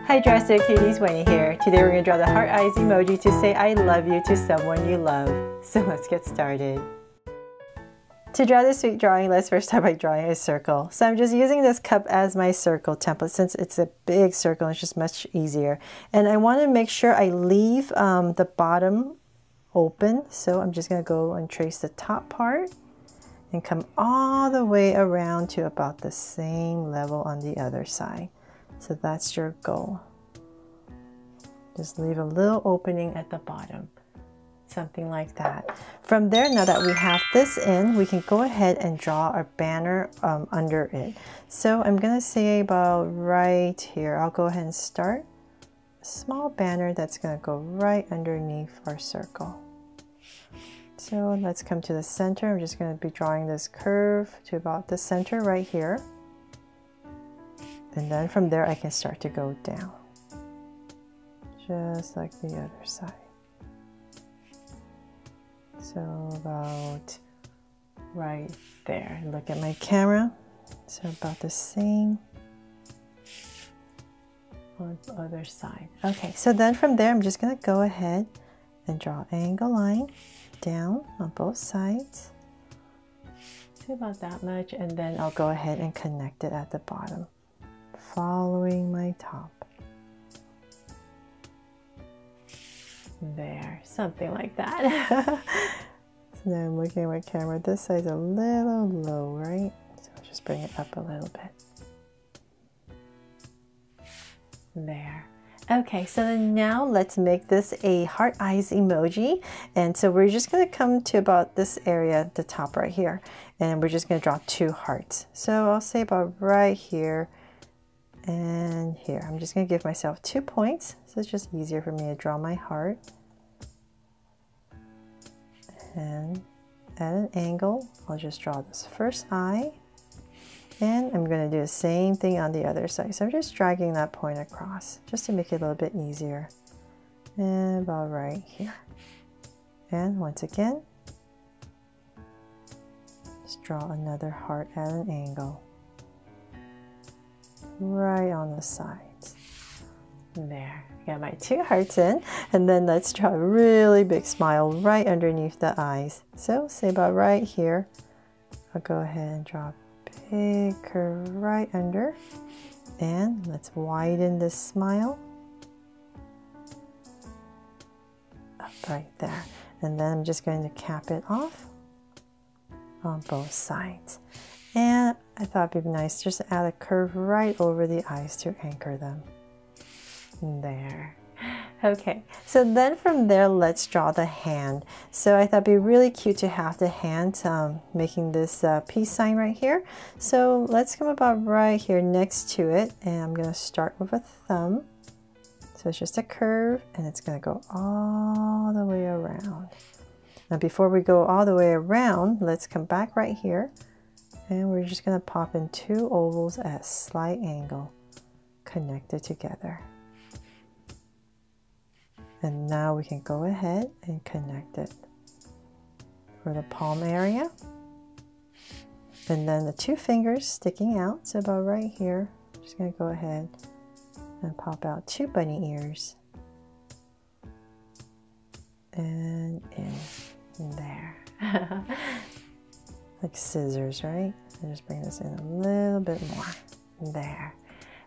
Hi Draw the Cuties, Winnie here. Today we're going to draw the heart eyes emoji to say I love you to someone you love. So let's get started. To draw this sweet drawing, let's first start by drawing a circle. So I'm just using this cup as my circle template since it's a big circle, it's just much easier. And I want to make sure I leave the bottom open. So I'm just going to go and trace the top part and come all the way around to about the same level on the other side. So that's your goal. Just leave a little opening at the bottom. Something like that. From there, now that we have this in, we can go ahead and draw our banner under it. So I'm going to say about right here, I'll go ahead and start a small banner that's going to go right underneath our circle. So let's come to the center. I'm just going to be drawing this curve to about the center right here. And then from there, I can start to go down. Just like the other side. So about right there. Look at my camera. So about the same on the other side. Okay, so then from there, I'm just going to go ahead and draw an angle line down on both sides. To about that much, and then I'll go ahead and connect it at the bottom, following my top. There, something like that. So now I'm looking at my camera. This side's a little low, right? So I'll just bring it up a little bit. There. Okay, so then now let's make this a heart eyes emoji. And so we're just going to come to about this area, the top right here. And we're just going to draw two hearts. So I'll say about right here and here. I'm just going to give myself 2 points. So it's just easier for me to draw my heart. And at an angle, I'll just draw this first eye. And I'm going to do the same thing on the other side. So I'm just dragging that point across just to make it a little bit easier. And about right here. And once again, just draw another heart at an angle. Right on the sides. There, got my 2 hearts in, and then let's draw a really big smile right underneath the eyes. So say about right here, I'll go ahead and draw a big curve right under, and let's widen this smile up right there. And then I'm just going to cap it off on both sides. And I thought it'd be nice just to add a curve right over the eyes to anchor them. There. Okay, so then from there, let's draw the hand. So I thought it'd be really cute to have the hand making this peace sign right here. So let's come about right here next to it, and I'm going to start with a thumb. So it's just a curve, and it's going to go all the way around. Now before we go all the way around, let's come back right here. And we're just going to pop in 2 ovals at a slight angle, connected together. And now we can go ahead and connect it for the palm area. And then the 2 fingers sticking out, so about right here, I'm just going to go ahead and pop out 2 bunny ears. And in there. Like scissors, right? And just bring this in a little bit more. There.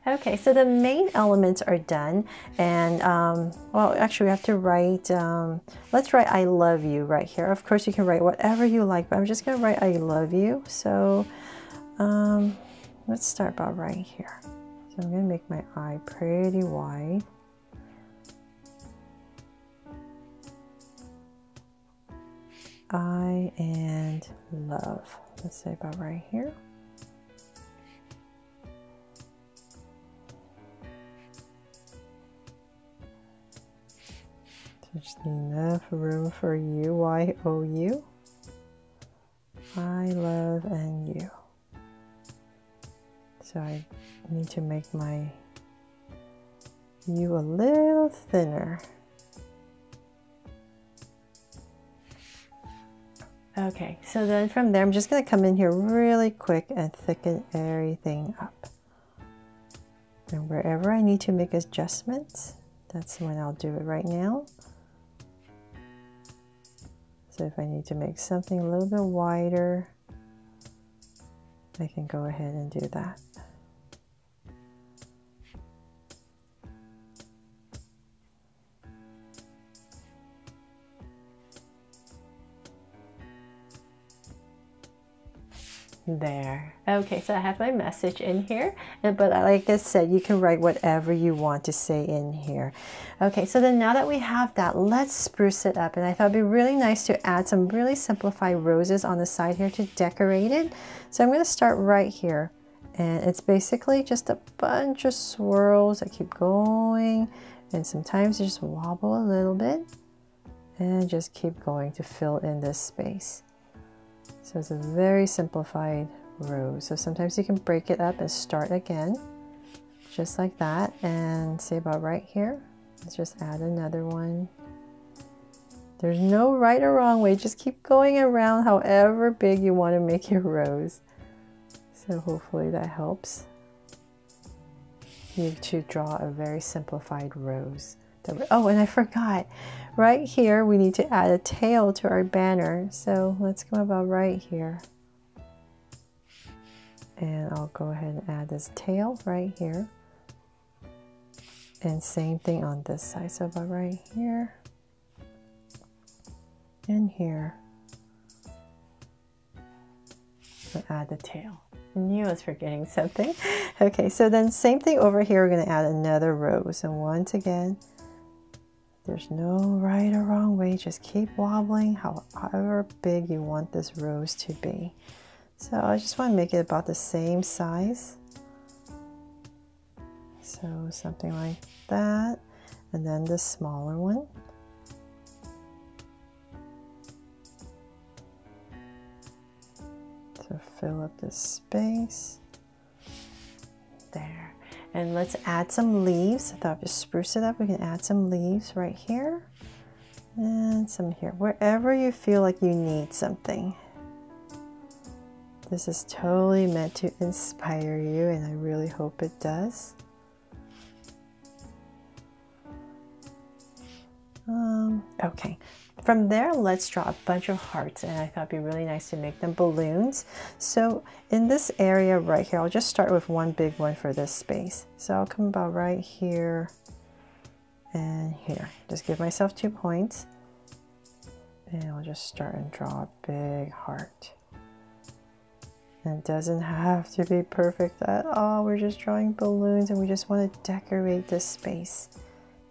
Okay, so the main elements are done, and well, actually we have to write, let's write I love you right here. Of course you can write whatever you like, but I'm just going to write I love you. So let's start about right here. So I'm going to make my eye pretty wide. I and love. Let's say about right here. So just need enough room for you. Y-O-U. I love and you. So I need to make my U a little thinner. Okay, so then from there, I'm just going to come in here really quick and thicken everything up. And wherever I need to make adjustments, that's when I'll do it right now. So if I need to make something a little bit wider, I can go ahead and do that. There. Okay, so I have my message in here, but like I said, you can write whatever you want to say in here. Okay, so then now that we have that, let's spruce it up. And I thought it'd be really nice to add some really simplified roses on the side here to decorate it. So I'm going to start right here, and it's basically just a bunch of swirls that keep going, and sometimes you just wobble a little bit and just keep going to fill in this space. So it's a very simplified rose. So sometimes you can break it up and start again, just like that. And say about right here, let's just add another one. There's no right or wrong way. Just keep going around however big you want to make your rose. So hopefully that helps you to draw a very simplified rose. Oh, and I forgot. Right here, we need to add a tail to our banner. So let's go about right here. And I'll go ahead and add this tail right here. And same thing on this side. So about right here. And here. We'll add the tail. I knew I was forgetting something. Okay, so then same thing over here. We're going to add another rose. And once again, there's no right or wrong way. Just keep wobbling however big you want this rose to be. So I just want to make it about the same size. So something like that. And then the smaller one. So fill up this space. There. And let's add some leaves. I thought I'd just spruce it up. We can add some leaves right here and some here, wherever you feel like you need something. This is totally meant to inspire you, and I really hope it does. Okay. From there, let's draw a bunch of hearts, and I thought it'd be really nice to make them balloons. So in this area right here, I'll just start with one big one for this space. So I'll come about right here and here. Just give myself 2 points, and I'll just start and draw a big heart. And it doesn't have to be perfect at all. We're just drawing balloons, and we just want to decorate this space.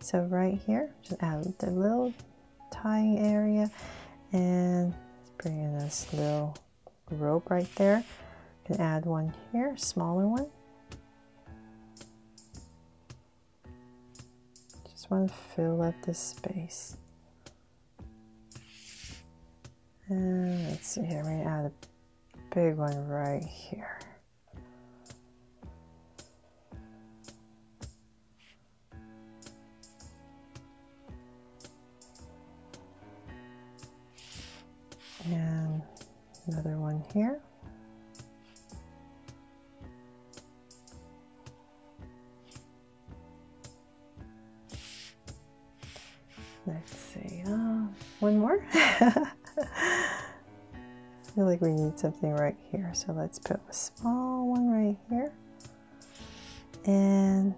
So right here, just add the little tying area, and bring in this little rope right there. You can add one here, smaller one. Just want to fill up this space. And let's see here, we're going to add a big one right here. And another one here. Let's see, one more. I feel like we need something right here, so let's put a small one right here. And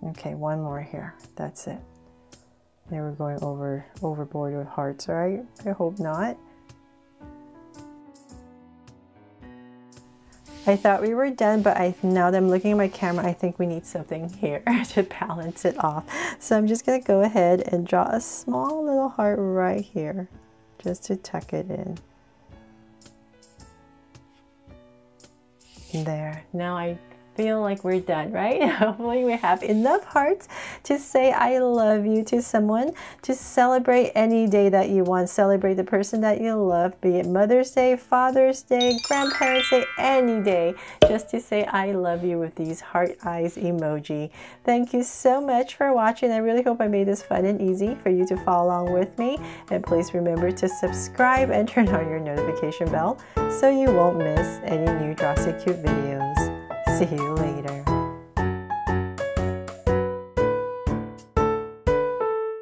okay, one more here. That's it. They were going overboard with hearts, right? I hope not. I thought we were done, but now that I'm looking at my camera, I think we need something here to balance it off. So I'm just going to go ahead and draw a small little heart right here, just to tuck it in. There. Now I feel like we're done, right? Hopefully we have enough hearts to say I love you to someone, to celebrate any day that you want. Celebrate the person that you love, be it Mother's Day, Father's Day, Grandparents' Day, any day, just to say I love you with these heart eyes emoji. Thank you so much for watching. I really hope I made this fun and easy for you to follow along with me. And please remember to subscribe and turn on your notification bell so you won't miss any new Draw So Cute videos. See you later.